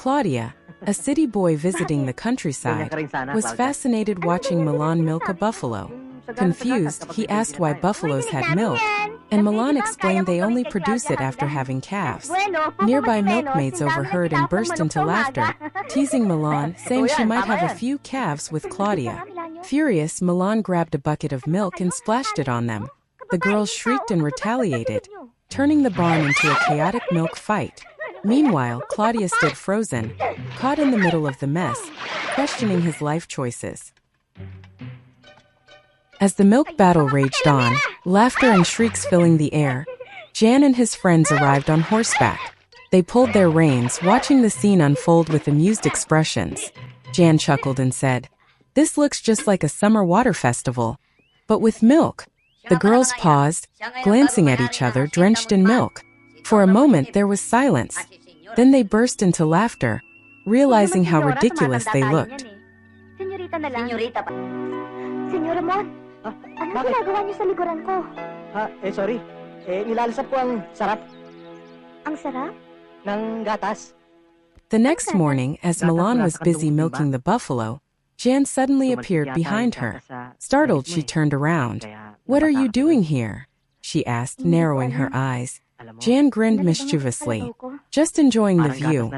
Claudia, a city boy visiting the countryside, was fascinated watching Milan milk a buffalo. Confused, he asked why buffaloes had milk, and Milan explained they only produce it after having calves. Nearby milkmaids overheard and burst into laughter, teasing Milan, saying she might have a few calves with Claudia. Furious, Milan grabbed a bucket of milk and splashed it on them. The girls shrieked and retaliated, turning the barn into a chaotic milk fight. Meanwhile, Claudia stood frozen, caught in the middle of the mess, questioning his life choices. As the milk battle raged on, laughter and shrieks filling the air, Jan and his friends arrived on horseback. They pulled their reins, watching the scene unfold with amused expressions. Jan chuckled and said, "This looks just like a summer water festival, but with milk." The girls paused, glancing at each other, drenched in milk. For a moment there was silence. Then they burst into laughter, realizing how ridiculous they looked. Senyorita na lang. Senyor Ramon, anong ginagawa niyo sa likuran ko? Sorry. Nilalasap ko ang sarap. Ang sarap? Ng gatas. The next morning, as Milan was busy milking the buffalo, Jan suddenly appeared behind her. Startled, she turned around. "What are you doing here?" she asked, narrowing her eyes. Jan grinned mischievously. "Just enjoying the view.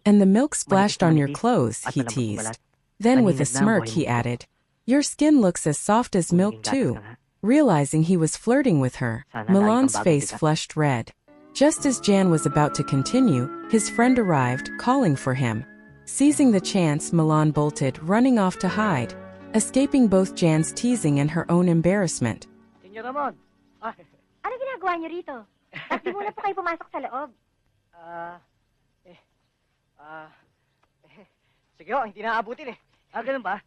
And the milk splashed on your clothes," he teased. Then with a smirk he added, "Your skin looks as soft as milk too." Realizing he was flirting with her, Milan's face flushed red. Just as Jan was about to continue, his friend arrived, calling for him. Seizing the chance, Milan bolted, running off to hide, escaping both Jan's teasing and her own embarrassment. Senyor Ramon. Ano ginagawa niyo rito? Bakit di muna po kayo pumasok sa loob? Sige ho, hindi naaabutin eh. Ganun ba?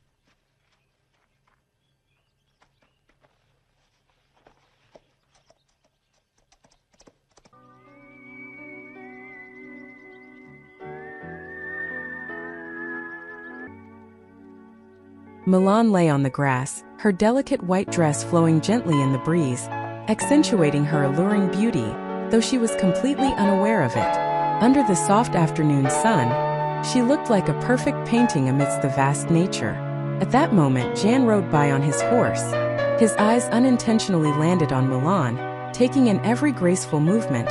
Milan lay on the grass, her delicate white dress flowing gently in the breeze, accentuating her alluring beauty, though she was completely unaware of it. Under the soft afternoon sun, she looked like a perfect painting amidst the vast nature. At that moment, Jan rode by on his horse. His eyes unintentionally landed on Milan, taking in every graceful movement,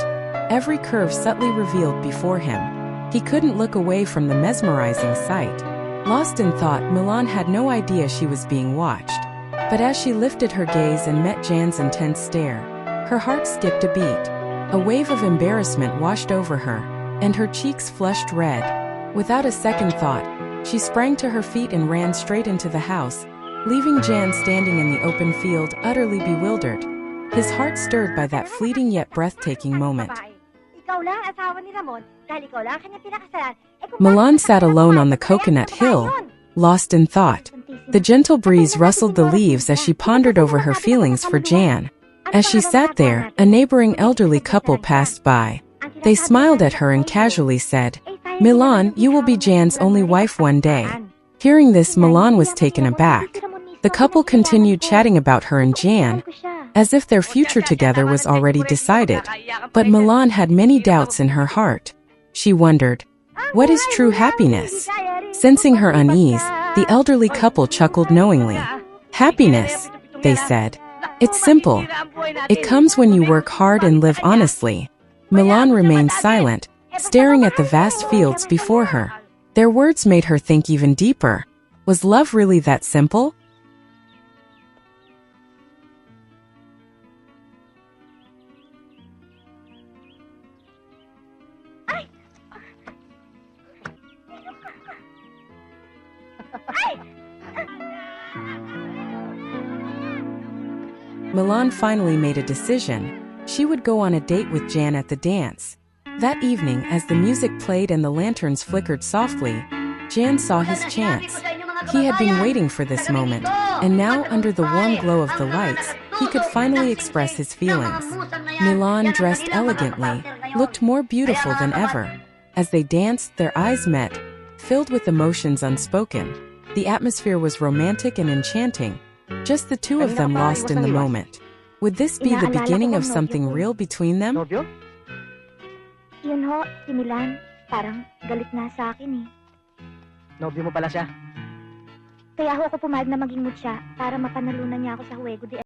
every curve subtly revealed before him. He couldn't look away from the mesmerizing sight. Lost in thought, Milan had no idea she was being watched. But as she lifted her gaze and met Jan's intense stare, her heart skipped a beat. A wave of embarrassment washed over her, and her cheeks flushed red. Without a second thought, she sprang to her feet and ran straight into the house, leaving Jan standing in the open field, utterly bewildered. His heart stirred by that fleeting yet breathtaking moment. Milan sat alone on the coconut hill, lost in thought. The gentle breeze rustled the leaves as she pondered over her feelings for Jan. As she sat there, a neighboring elderly couple passed by. They smiled at her and casually said, "Milan, you will be Jan's only wife one day." Hearing this, Milan was taken aback. The couple continued chatting about her and Jan, as if their future together was already decided. But Milan had many doubts in her heart. She wondered, what is true happiness? Sensing her unease, the elderly couple chuckled knowingly. "Happiness," they said. "It's simple. It comes when you work hard and live honestly." Milan remained silent, staring at the vast fields before her. Their words made her think even deeper. Was love really that simple? Milan finally made a decision. She would go on a date with Jan at the dance. That evening, as the music played and the lanterns flickered softly, Jan saw his chance. He had been waiting for this moment, and now, under the warm glow of the lights, he could finally express his feelings. Milan, dressed elegantly, looked more beautiful than ever. As they danced, their eyes met, filled with emotions unspoken. The atmosphere was romantic and enchanting, just the two of them lost in the moment. Would this be the beginning of something real between them? Yun ho, si Milan. Parang galit nga sa akin eh. Nobyo mo pala siya. Kaya ako pumayag na maging mutya para mapanalunan niya ako sa Juego de